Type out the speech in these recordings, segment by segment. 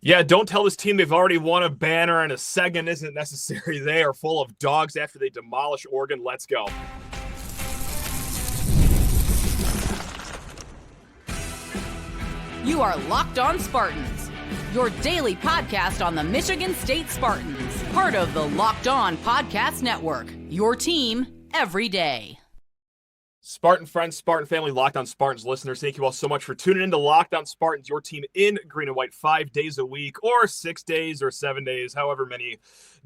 Yeah, don't tell this team they've already won a banner and a second isn't necessary. They are full of dogs after they demolish Oregon. Let's go. You are Locked On Spartans, your daily podcast on the Michigan State Spartans, part of the Locked On Podcast Network, your team every day. Spartan friends, Spartan family, Locked On Spartans listeners, thank you all so much for tuning in to Locked On Spartans, your team in green and white 5 days a week, or 6 days or 7 days, however many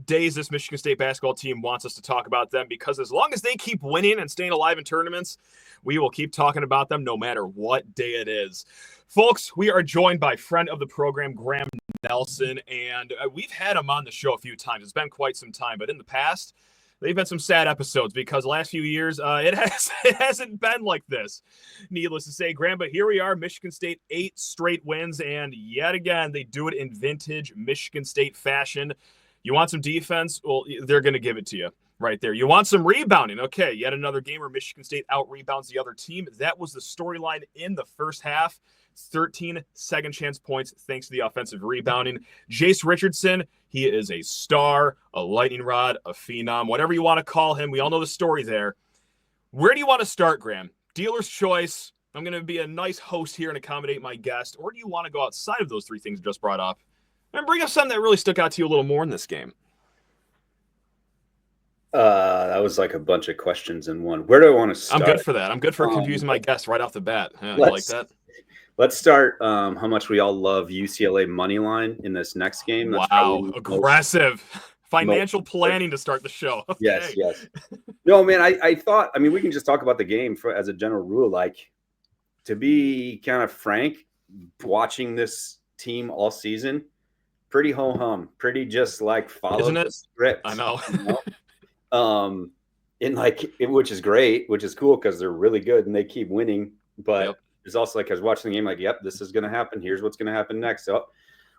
days this Michigan State basketball team wants us to talk about them, because as long as they keep winning and staying alive in tournaments, we will keep talking about them no matter what day it is. Folks, we are joined by friend of the program, Graham Nelson, and we've had him on the show a few times. It's been quite some time, but in the past, they've been some sad episodes because the last few years, it hasn't been like this. Needless to say, Graham, but here we are, Michigan State, 8 straight wins, and yet again, they do it in vintage Michigan State fashion. You want some defense? Well, they're going to give it to you right there. You want some rebounding? Okay, yet another game where Michigan State out-rebounds the other team. That was the storyline in the first half. 13 second chance points thanks to the offensive rebounding. Jase Richardson, he is a star, a lightning rod, a phenom, whatever you want to call him. We all know the story there. Where do you want to start, Graham? Dealer's choice. I'm going to be a nice host here and accommodate my guest. Or do you want to go outside of those three things just brought up and bring up something that really stuck out to you a little more in this game? That was like a bunch of questions in one. Where do I want to start? I'm good for that. I'm good for confusing my guest right off the bat. Yeah, you like that? Let's start how much we all love UCLA money line in this next game. That's wow, aggressive. Financial planning to start the show. Okay. Yes. No, man, I thought, I mean, we can just talk about the game as a general rule. Like, to be kind of frank, watching this team all season, pretty ho-hum, pretty just like follow the script. I know. You know? Which is great, which is cool because they're really good and they keep winning. But it's also like I was watching the game, like, yep, this is going to happen. Here's what's going to happen next. So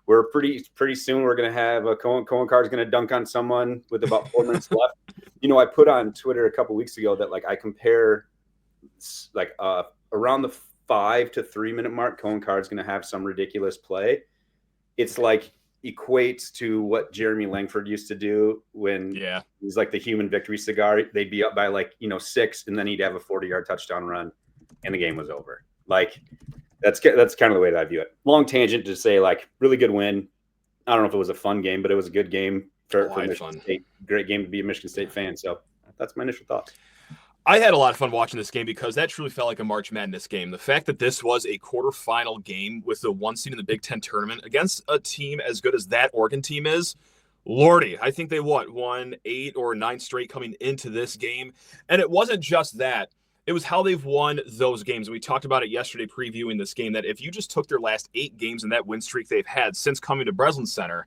we're pretty soon. We're going to have a Coen Carr is going to dunk on someone with about 4 minutes left. You know, I put on Twitter a couple weeks ago that like I compare like around the 5 to 3 minute mark, Coen Carr is going to have some ridiculous play. It's like equates to what Jeremy Langford used to do when he's like the human victory cigar. They'd be up by 6, and then he'd have a 40-yard touchdown run, and the game was over. Like that's kind of the way that I view it. Long tangent to say, like, really good win. I don't know if it was a fun game, but it was a good game for Michigan State. Great game to be a Michigan State fan. So that's my initial thoughts. I had a lot of fun watching this game because that truly felt like a March Madness game. The fact that this was a quarterfinal game with the 1 seed in the Big Ten tournament against a team as good as that Oregon team is, Lordy, I think they won 8 or 9 straight coming into this game. And it wasn't just that. It was how they've won those games. We talked about it yesterday previewing this game, that if you just took their last 8 games and that win streak they've had since coming to Breslin Center,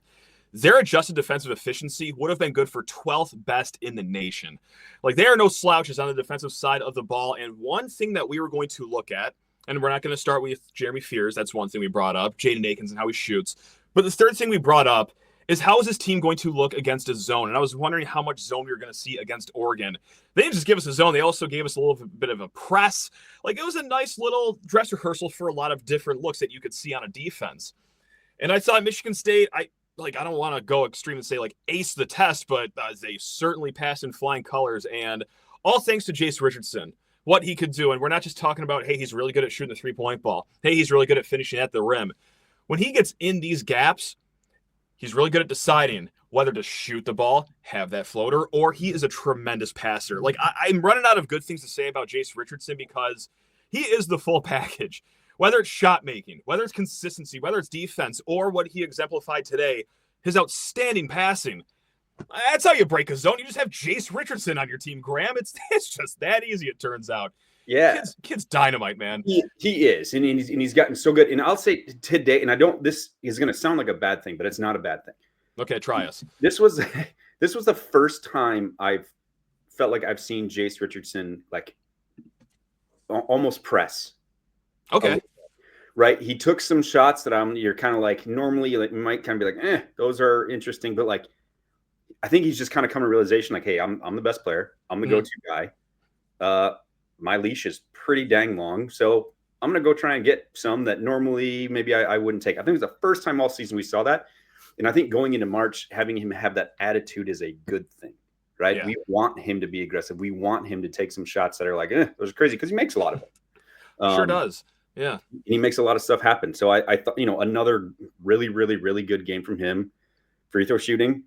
their adjusted defensive efficiency would have been good for 12th best in the nation. Like, there are no slouches on the defensive side of the ball. And one thing that we were going to look at, and we're not going to start with Jeremy Fears. That's one thing we brought up. Jaden Akins and how he shoots. But the third thing we brought up is how is this team going to look against a zone? And I was wondering how much zone we were going to see against Oregon. They didn't just give us a zone. They also gave us a little bit of a press. Like, it was a nice little dress rehearsal for a lot of different looks that you could see on a defense. And I thought Michigan State, I don't want to go extreme and say, like, ace the test, but they certainly passed in flying colors. And all thanks to Jace Richardson, what he could do. And we're not just talking about, hey, he's really good at shooting the three-point ball. Hey, he's really good at finishing at the rim. When he gets in these gaps, he's really good at deciding whether to shoot the ball, have that floater, or he is a tremendous passer. Like, I'm running out of good things to say about Jase Richardson because he is the full package. Whether it's shot making, whether it's consistency, whether it's defense, or what he exemplified today, his outstanding passing. That's how you break a zone. You just have Jase Richardson on your team, Graham. It's just that easy, it turns out. Yeah. Kid's dynamite, man. He is, and he's gotten so good. And I'll say today, and this is going to sound like a bad thing, but it's not a bad thing. Okay, try us. This was the first time I've felt like I've seen Jase Richardson like almost press. Okay. Right. He took some shots that you're kind of like, normally you might kind of be like, those are interesting. But like, I think he's just kind of come to realization, like, hey, I'm the best player. I'm the go-to guy. My leash is pretty dang long. So I'm going to go try and get some that normally maybe I wouldn't take. I think it was the first time all season we saw that. And I think going into March, having him have that attitude is a good thing, right? Yeah. We want him to be aggressive. We want him to take some shots that are like, those are crazy, because he makes a lot of them. Sure does. Yeah. He makes a lot of stuff happen. So I thought, another really, really, really good game from him. Free throw shooting.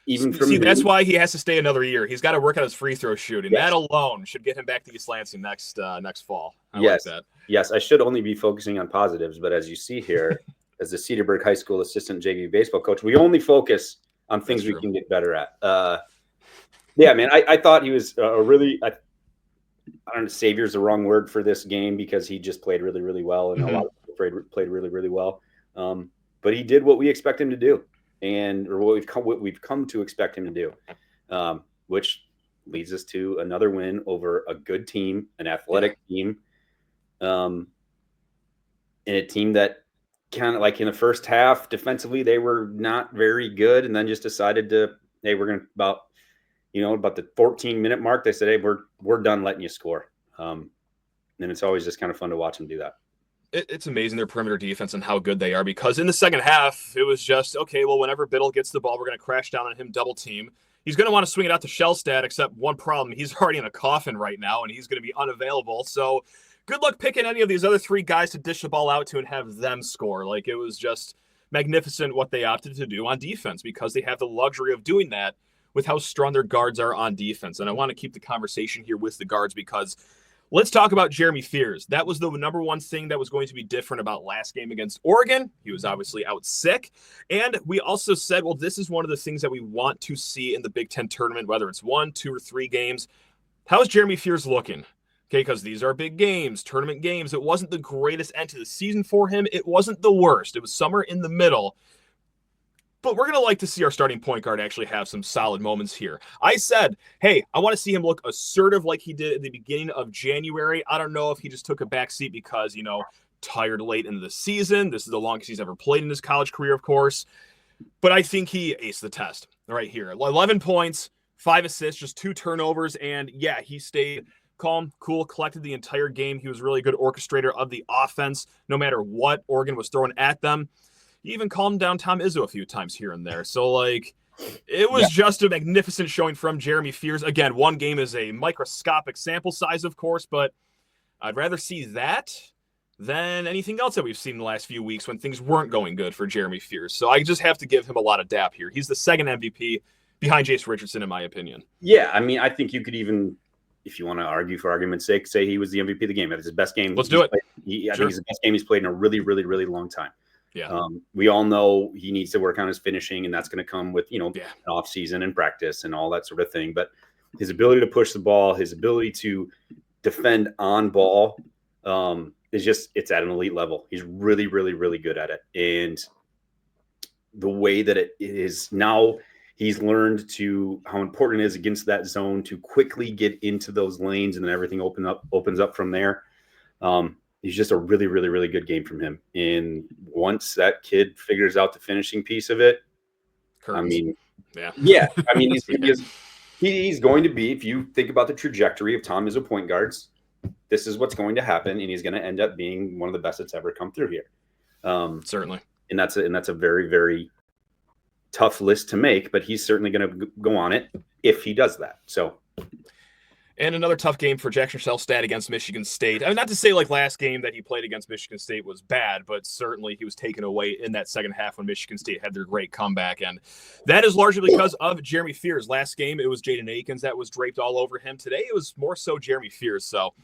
Even from that's why he has to stay another year. He's got to work on his free throw shooting. Yes. That alone should get him back to East Lansing next fall. I like that. Yes, I should only be focusing on positives, but as you see here, as the Cedarburg High School assistant JV baseball coach, we only focus on things we can get better at. Yeah, man, I thought he was a really. I don't know, savior's the wrong word for this game, because he just played really, really well, and a lot of people played really, really well. But he did what we expect him to do, or what we've come to expect him to do, which leads us to another win over a good team, an athletic team, and a team that kind of, like, in the first half defensively they were not very good, and then just decided we're going to about the 14-minute mark, they said, hey, we're done letting you score. And it's always just kind of fun to watch them do that. It's amazing, their perimeter defense and how good they are, because in the second half, it was just, okay, well, whenever Biddle gets the ball, we're going to crash down on him, double team. He's going to want to swing it out to Shellstad, except one problem. He's already in a coffin right now, and he's going to be unavailable. So good luck picking any of these other three guys to dish the ball out to and have them score. Like, it was just magnificent what they opted to do on defense, because they have the luxury of doing that with how strong their guards are on defense. And I want to keep the conversation here with the guards, because let's talk about Jeremy Fears. That was the number one thing that was going to be different about last game against Oregon. He was obviously out sick. And we also said, well, this is one of the things that we want to see in the Big Ten tournament, whether it's 1, 2, or 3 games. How's Jeremy Fears looking? Okay, because these are big games, tournament games. It wasn't the greatest end to the season for him. It wasn't the worst. It was somewhere in the middle. But we're going to like to see our starting point guard actually have some solid moments here. I said, hey, I want to see him look assertive like he did at the beginning of January. I don't know if he just took a backseat because, tired late into the season. This is the longest he's ever played in his college career, of course. But I think he aced the test right here. 11 points, 5 assists, just 2 turnovers. And yeah, he stayed calm, cool, collected the entire game. He was a really good orchestrator of the offense, no matter what Oregon was throwing at them. He even calmed down Tom Izzo a few times here and there. So, it was just a magnificent showing from Jeremy Fears. Again, one game is a microscopic sample size, of course, but I'd rather see that than anything else that we've seen in the last few weeks when things weren't going good for Jeremy Fears. So I just have to give him a lot of dap here. He's the second MVP behind Jace Richardson, in my opinion. Yeah, I mean, I think you could even, if you want to argue for argument's sake, say he was the MVP of the game. That was his best game. Let's do it. I think it's the best game he's played in a really, really, really long time. Yeah. We all know he needs to work on his finishing, and that's going to come with, an off season and practice and all that sort of thing. But his ability to push the ball, his ability to defend on ball, it's at an elite level. He's really, really, really good at it. And the way that it is now, he's learned how important it is against that zone to quickly get into those lanes, and then everything opens up from there. He's just a really, really, really good game from him. And once that kid figures out the finishing piece of it, he's going to be, if you think about the trajectory of Tom Izzo point guards, this is what's going to happen, and he's going to end up being one of the best that's ever come through here. Certainly. And that's a very, very tough list to make, but he's certainly going to go on it if he does that. So. And another tough game for Jackson Shellstad against Michigan State. I mean, not to say like last game that he played against Michigan State was bad, but certainly he was taken away in that second half when Michigan State had their great comeback. And that is largely because of Jeremy Fears. Last game, it was Jaden Akins that was draped all over him. Today, it was more so Jeremy Fears. So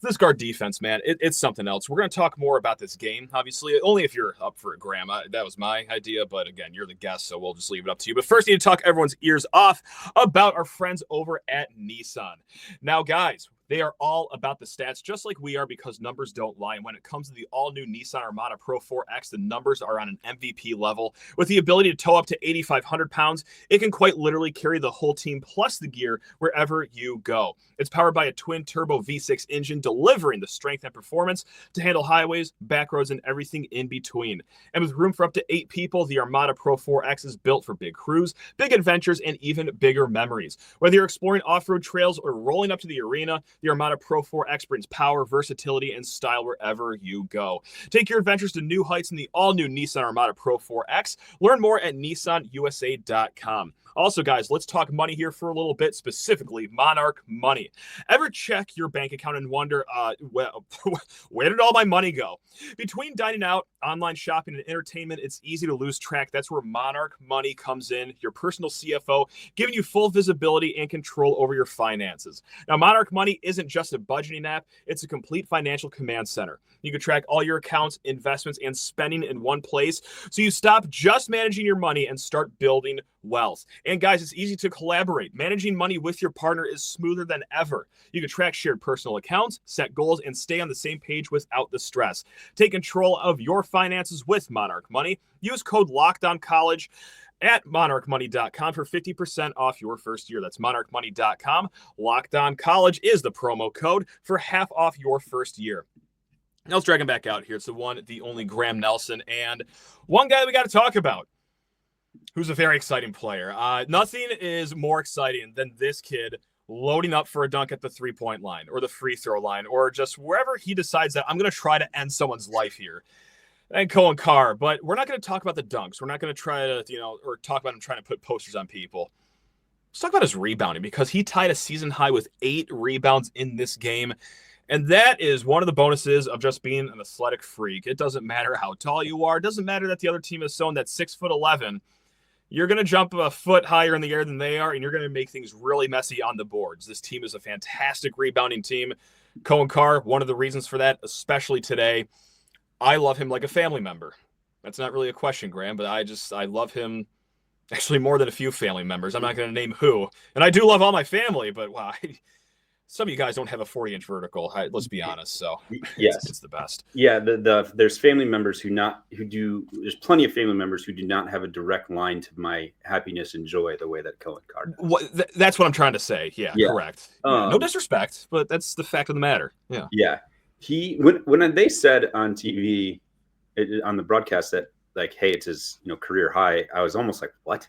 this guard defense, man, it's something else. We're going to talk more about this game, obviously, only if you're up for it, Graham. That was my idea, but again, you're the guest, so we'll just leave it up to you. But first, I need to talk everyone's ears off about our friends over at Nissan. Now, guys, they are all about the stats, just like we are, because numbers don't lie. And when it comes to the all-new Nissan Armada PRO-4X, the numbers are on an MVP level. With the ability to tow up to 8,500 pounds, it can quite literally carry the whole team plus the gear wherever you go. It's powered by a twin-turbo V6 engine, delivering the strength and performance to handle highways, back roads, and everything in between. And with room for up to 8 people, the Armada PRO-4X is built for big crews, big adventures, and even bigger memories. Whether you're exploring off-road trails or rolling up to the arena, The Armada Pro-4X brings power, versatility, and style wherever you go. Take your adventures to new heights in the all-new Nissan Armada Pro-4X. Learn more at nissanusa.com. Also, guys, let's talk money here for a little bit, specifically Monarch Money. Ever check your bank account and wonder, well, where did all my money go? Between dining out, online shopping, and entertainment, it's easy to lose track. That's where Monarch Money comes in, your personal CFO, giving you full visibility and control over your finances. Now, Monarch Money isn't just a budgeting app, it's a complete financial command center. You can track all your accounts, investments, and spending in one place, so you stop just managing your money and start building wealth. And guys, it's easy to collaborate. Managing money with your partner is smoother than ever. You can track shared personal accounts, set goals, and stay on the same page without the stress. Take control of your finances with Monarch Money. Use code LOCKEDONCollege at monarchmoney.com for 50% off your first year. That's monarchmoney.com. LOCKEDONCollege is the promo code for half off your first year. Now let's drag him back out here. It's the one, the only Graham Nelson, and one guy we got to talk about, who's a very exciting player. Nothing is more exciting than this kid loading up for a dunk at the three-point line or the free throw line or just wherever he decides that I'm going to try to end someone's life here. And Coen Carr, but we're not going to talk about the dunks. We're not going to try to, or talk about him trying to put posters on people. Let's talk about his rebounding, because he tied a season high with 8 rebounds in this game. And that is one of the bonuses of just being an athletic freak. It doesn't matter how tall you are. It doesn't matter that the other team is someone that's 6'11". You're going to jump a foot higher in the air than they are, and you're going to make things really messy on the boards. This team is a fantastic rebounding team. Coen Carr, one of the reasons for that, especially today, I love him like a family member. That's not really a question, Graham, but I love him actually more than a few family members. I'm not going to name who. And I do love all my family, but wow, some of you guys don't have a 40-inch vertical. Let's be honest. So yes, it's the best. Yeah, there's family members there's plenty of family members who do not have a direct line to my happiness and joy the way that Coen Carr does. That's what I'm trying to say. Yeah. Correct. No disrespect, but that's the fact of the matter. Yeah. Yeah. When they said on TV, on the broadcast that, like, hey, it's his career high, I was almost like, what?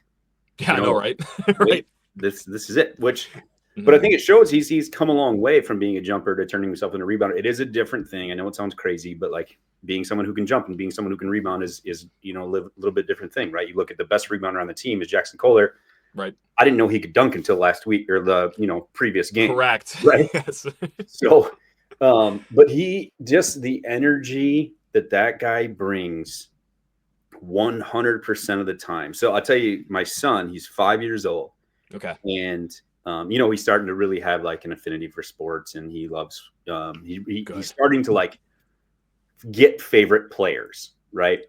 Yeah, I know, right? Right. This is it. But I think it shows he's come a long way from being a jumper to turning himself into a rebounder. It is a different thing. I know it sounds crazy, but like being someone who can jump and being someone who can rebound is a little bit different thing, right? You look at the best rebounder on the team is Jackson Kohler. Right. I didn't know he could dunk until last week or the previous game. Correct. Right. Yes. So, but the energy that guy brings 100% of the time. So I'll tell you, my son, he's 5 years old. Okay. And he's starting to really have like an affinity for sports, and he loves he's starting to like get favorite players, right?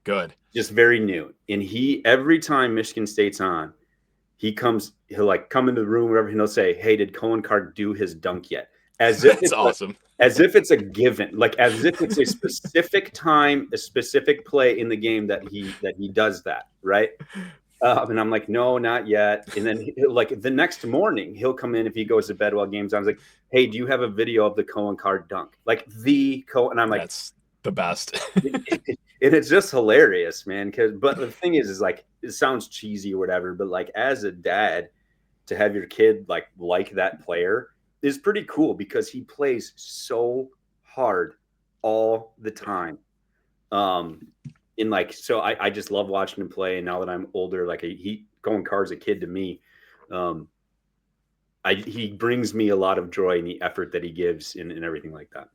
Good. Just very new. And every time Michigan State's on, he'll like come into the room, wherever, and he'll say, "Hey, did Coen Carr do his dunk yet?" As if it's awesome. As if it's a given, like as if it's a specific time, a specific play in the game that he does that, right? And I'm like, no, not yet. And then like the next morning, he'll come in if he goes to bed while game's on. I was like, hey, do you have a video of the Coen Carr dunk? Like and I'm like, that's the best. And it's just hilarious, man. But the thing is like, it sounds cheesy or whatever, but like as a dad, to have your kid like that player is pretty cool, because he plays so hard all the time. So I just love watching him play. And now that I'm older, like Coen Carr's a kid to me. He brings me a lot of joy in the effort that he gives and everything like that.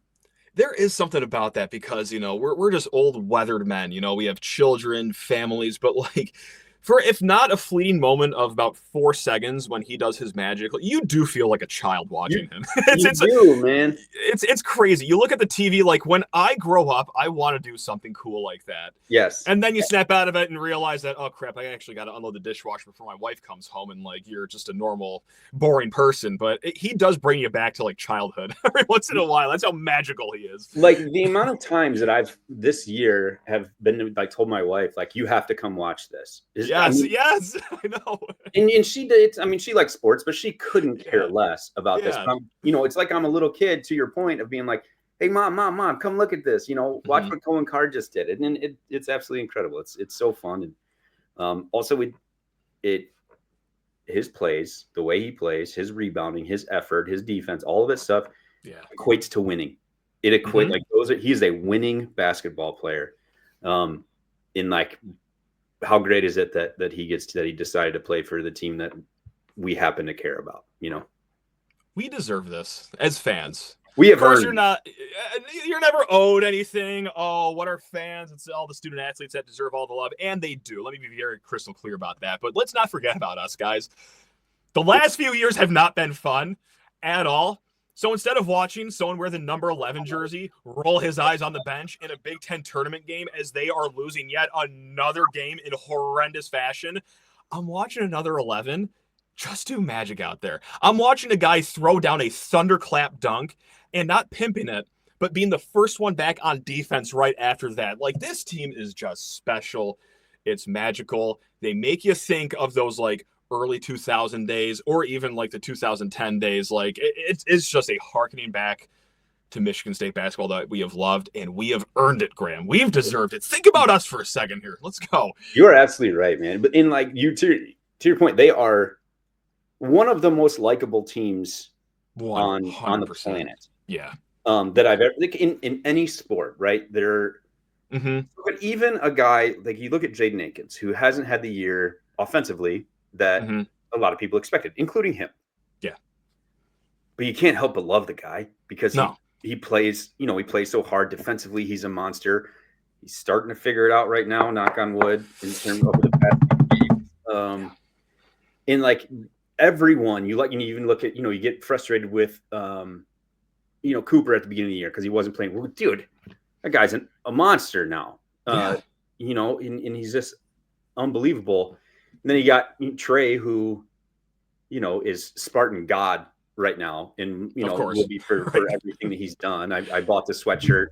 There is something about that, because, we're just old weathered men, we have children, families, but like, for if not a fleeting moment of about 4 seconds when he does his magic, you do feel like a child watching him. Man. It's crazy. You look at the TV, like when I grow up, I want to do something cool like that. Yes. And then you snap out of it and realize that, oh crap, I actually got to unload the dishwasher before my wife comes home, and like you're just a normal, boring person. But he does bring you back to like childhood every once in a while. That's how magical he is. Like the amount of times that I've this year have been like told my wife, like, you have to come watch this. Yes, I know. And she did. I mean, she likes sports, but she couldn't care less about this. It's like I'm a little kid, to your point of being like, hey, mom, come look at this. Watch what Coen Carr just did. And it's absolutely incredible. It's so fun. And also his plays, the way he plays, his rebounding, his effort, his defense, all of this stuff equates to winning. It equates he's a winning basketball player. In like, how great is it that he decided to play for the team that we happen to care about? We deserve this as fans. We have earned. You're never owed anything. Oh, what are fans? It's all the student athletes that deserve all the love, and they do. Let me be very crystal clear about that. But let's not forget about us, guys. The last few years have not been fun at all. So instead of watching someone wear the number 11 jersey, roll his eyes on the bench in a Big Ten tournament game as they are losing yet another game in horrendous fashion, I'm watching another 11 just do magic out there. I'm watching a guy throw down a thunderclap dunk and not pimping it, but being the first one back on defense right after that. Like, this team is just special. It's magical. They make you think of those like early 2000 days or even like the 2010 days. Like, it's just a harkening back to Michigan State basketball that we have loved, and we have earned it, Graham. We've deserved it. Think about us for a second here. Let's go. You are absolutely right, man. But in like to your point, they are one of the most likable teams on the planet. Yeah. That I've ever, like, in any sport, right? They're but even a guy like, you look at Jaden Akins, who hasn't had the year offensively that a lot of people expected, including him. Yeah. But you can't help but love the guy because he plays, he plays so hard defensively. He's a monster. He's starting to figure it out right now, knock on wood, in terms of the past games. And like everyone, you even look at, you get frustrated with Cooper at the beginning of the year because he wasn't playing. Well, dude, that guy's a monster now. And he's just unbelievable. And then you got Trey, who, is Spartan God right now, and will be for everything that he's done. I bought the sweatshirt.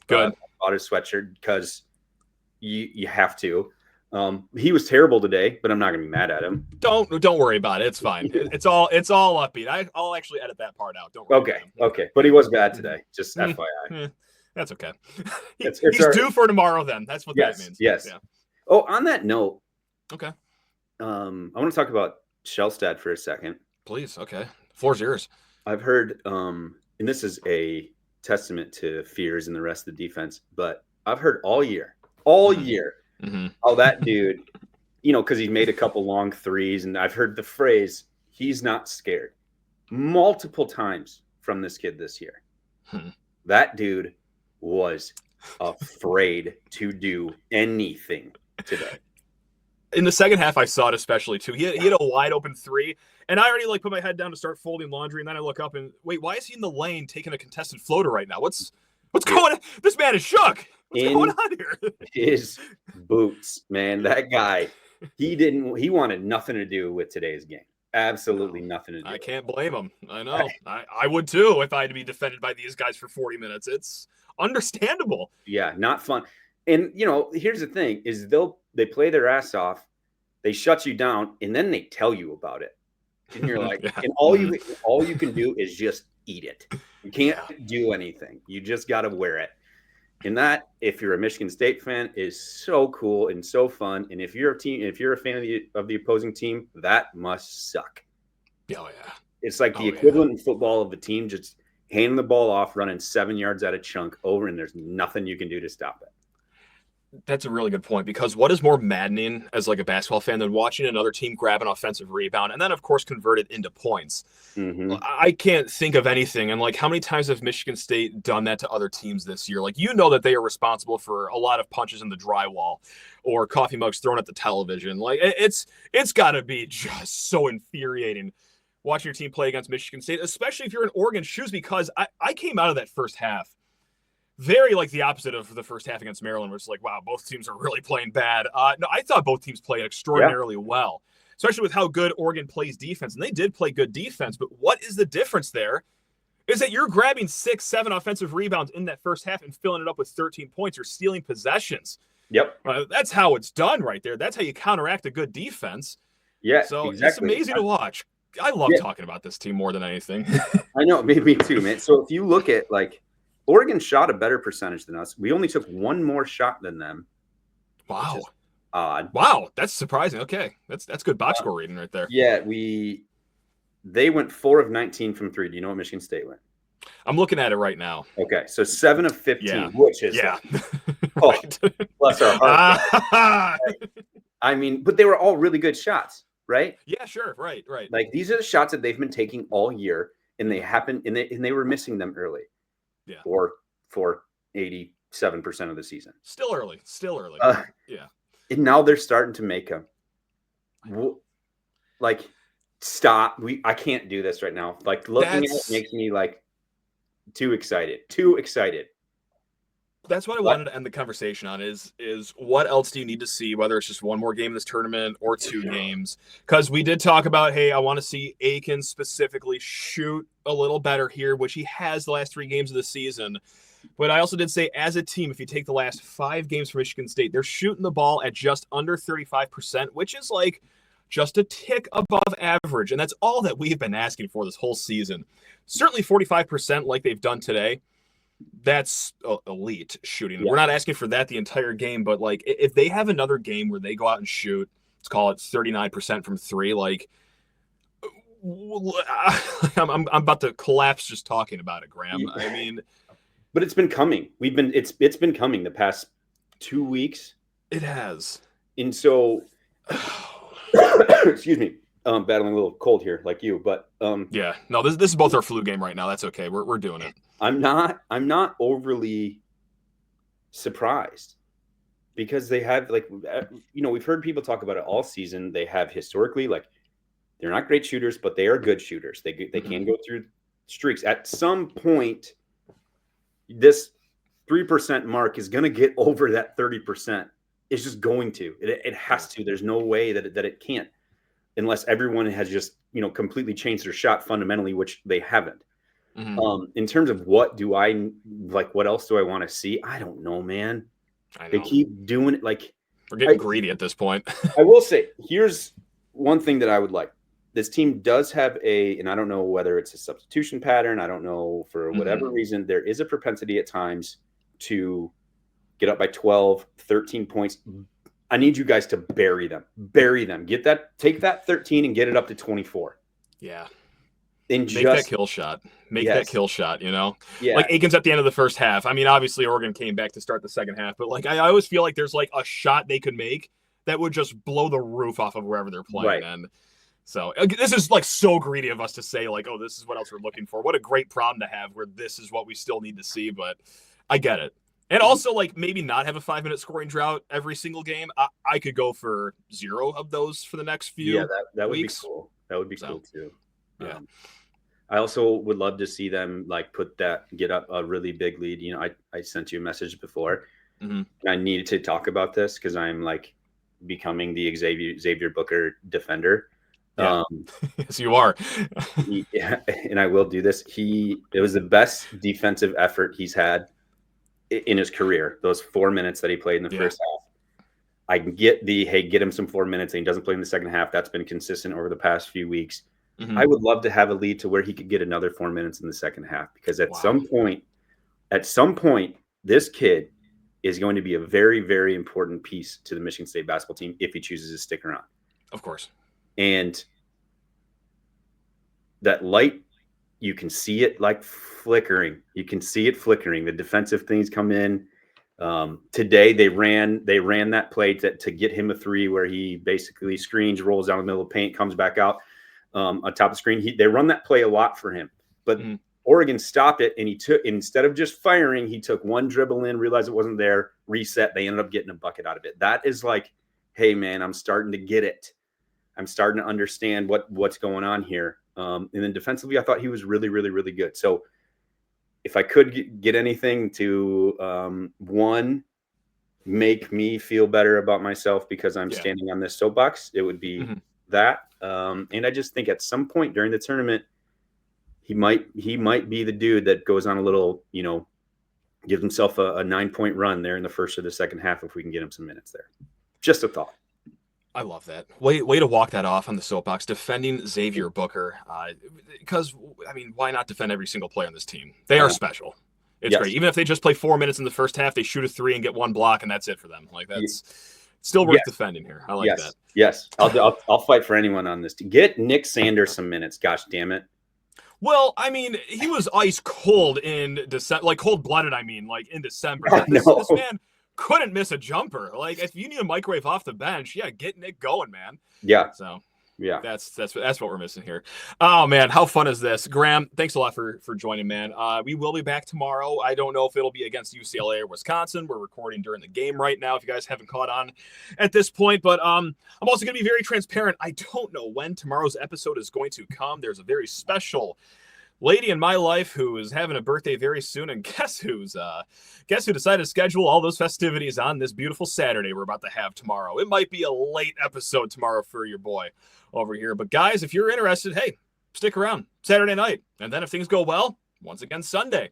Good. Bought his sweatshirt because you have to. He was terrible today, but I'm not gonna be mad at him. Don't worry about it. It's fine. It's all upbeat. I'll actually edit that part out. Don't worry. Okay. But he was bad today. Just FYI. That's okay. It's he's due for tomorrow. Then that's what that means. Yes. Yeah. Oh, on that note. Okay. I want to talk about Shellstad for a second. Please. Okay. Floor's yours. I've heard, and this is a testament to Fears and the rest of the defense, but I've heard all year, how that dude, because he made a couple long threes, and I've heard the phrase, he's not scared, multiple times from this kid this year. That dude was afraid to do anything today. In the second half, I saw it especially too. He had a wide open three, and I already put my head down to start folding laundry, and then I look up and wait, why is he in the lane taking a contested floater right now? What's going on? This man is shook. What's going on here? His boots, man. That guy, he wanted nothing to do with today's game. Absolutely nothing to do. I can't blame him. I know. I would too if I had to be defended by these guys for 40 minutes. It's understandable. Yeah, not fun. And here's the thing: is they play their ass off, they shut you down, and then they tell you about it. And you're like, and all you can do is just eat it. You can't do anything. You just got to wear it. And that, if you're a Michigan State fan, is so cool and so fun. And if you're a fan of the opposing team, that must suck. Oh yeah. It's like the equivalent in football of the team just handing the ball off, running 7 yards at a chunk over, and there's nothing you can do to stop it. That's a really good point, because what is more maddening as like a basketball fan than watching another team grab an offensive rebound and then, of course, convert it into points? I can't think of anything. And like, how many times have Michigan State done that to other teams this year? Like, that they are responsible for a lot of punches in the drywall or coffee mugs thrown at the television. Like, it's got to be just so infuriating watching your team play against Michigan State, especially if you're in Oregon's shoes, because I came out of that first half very like the opposite of the first half against Maryland, which is like, wow, both teams are really playing bad. No, I thought both teams played extraordinarily well, especially with how good Oregon plays defense. And they did play good defense. But what is the difference there is that you're grabbing 6-7 offensive rebounds in that first half and filling it up with 13 points. You're stealing possessions. Yep. That's how it's done right there. That's how you counteract a good defense. Yeah. So It's amazing to watch. I love talking about this team more than anything. I know. Me too, man. So if you look at like, Oregon shot a better percentage than us. We only took one more shot than them. Wow. Odd. Wow. That's surprising. Okay. That's good box score reading right there. Yeah. They went 4 of 19 from 3. Do you know what Michigan State went? I'm looking at it right now. Okay, so 7 of 15, Yeah. which is Yeah. like, bless our heart. I mean, but they were all really good shots, right? Yeah, sure. Right. Like these are the shots that they've been taking all year, and they happened, and they were missing them early. Yeah. For 87% of the season. Still early. Yeah. And now they're starting to make them. Like, stop. I can't do this right now. Like, looking at it makes me like too excited. That's what I wanted to end the conversation on is what else do you need to see, whether it's just one more game in this tournament or 2 games? Because we did talk about, hey, I want to see Akins specifically shoot a little better here, which he has the last 3 games of the season. But I also did say, as a team, if you take the last 5 games for Michigan State, they're shooting the ball at just under 35%, which is like just a tick above average. And that's all that we've been asking for this whole season. Certainly 45% like they've done today. That's elite shooting. Yeah. We're not asking for that the entire game, but like if they have another game where they go out and shoot, let's call it 39% from 3, like I'm about to collapse just talking about it, Graham. Yeah. I mean, but it's been coming. It's been coming the past 2 weeks. It has. And so excuse me. Battling a little cold here like you, but yeah. No, this is both our flu game right now. That's okay. We're doing it. I'm not overly surprised because they have, like, we've heard people talk about it all season. They have historically, like, they're not great shooters, but they are good shooters. They can go through streaks. At some point, this 3% mark is going to get over that 30%. It's just going to. It has to. There's no way that it can't, unless everyone has just completely changed their shot fundamentally, which they haven't. Mm-hmm. In terms of what else do I want to see? I don't know, man. They keep doing it. Like, we're getting greedy at this point. I will say, here's one thing that I would like. This team does have and I don't know whether it's a substitution pattern. I don't know, for whatever reason, there is a propensity at times to get up by 12, 13 points. I need you guys to bury them. Take that 13 and get it up to 24. Yeah. And make that kill shot. That kill shot, Yeah. Like Akins at the end of the first half. I mean, obviously Oregon came back to start the second half, but like I always feel like there's like a shot they could make that would just blow the roof off of wherever they're playing. Right. And so this is like so greedy of us to say like, oh, this is what else we're looking for. What a great problem to have where this is what we still need to see, but I get it. And also, like, maybe not have a 5-minute scoring drought every single game. I could go for 0 of those for the next few that would weeks. Be cool. That would be cool, too. Yeah. I also would love to see them, like, get up a really big lead. I sent you a message before. Mm-hmm. And I needed to talk about this because I'm, like, becoming the Xavier Booker defender. Yeah. Yes, you are. And I will do this. It was the best defensive effort he's had in his career, those 4 minutes that he played in the first half. I can get get him some 4 minutes and he doesn't play in the second half. That's been consistent over the past few weeks. Mm-hmm. I would love to have a lead to where he could get another 4 minutes in the second half, because at some point, this kid is going to be a very, very important piece to the Michigan State basketball team if he chooses to stick around. Of course. And that light, you can see it like flickering. The defensive things come in. Today they ran that play to get him a 3 where he basically screens, rolls down the middle of the paint, comes back out on top of the screen. They run that play a lot for him, but Oregon stopped it, and instead of just firing, he took one dribble in, realized it wasn't there, reset. They ended up getting a bucket out of it. That is like, hey man, I'm starting to get it. I'm starting to understand what's going on here. And then defensively, I thought he was really, really, really good. So if I could get anything to, one, make me feel better about myself because I'm standing on this soapbox, it would be that. And I just think at some point during the tournament, he might be the dude that goes on a little, gives himself a 9-point run there in the first or the second half if we can get him some minutes there. Just a thought. I love that. Way to walk that off on the soapbox, defending Xavier Booker. Because, I mean, why not defend every single player on this team? They are special. It's great. Even if they just play 4 minutes in the first half, they shoot a 3 and get 1 block, and that's it for them. Like, that's still worth defending here. I like that. Yes. I'll fight for anyone on this. Get Nick Sanders some minutes. Gosh damn it. Well, I mean, he was ice cold in December, like cold-blooded, I mean, like in December. I This know. man couldn't miss a jumper. Like, if you need a microwave off the bench, yeah, get Nick going, man. Yeah. So, yeah, that's what we're missing here. Oh, man, how fun is this? Graham, thanks a lot for joining, man. We will be back tomorrow. I don't know if it'll be against UCLA or Wisconsin. We're recording during the game right now, if you guys haven't caught on at this point. But I'm also going to be very transparent. I don't know when tomorrow's episode is going to come. There's a very special lady in my life who is having a birthday very soon, and guess who decided to schedule all those festivities on this beautiful Saturday we're about to have tomorrow. It might be a late episode tomorrow for your boy over here, but guys, if you're interested, hey, stick around Saturday night, and then if things go well, once again Sunday.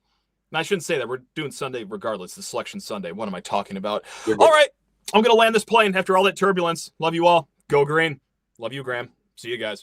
And I shouldn't say that, we're doing Sunday regardless. The selection Sunday. What am I talking about? All right, I'm gonna land this plane after all that turbulence. Love you all. Go green. Love you, Graham. See you guys.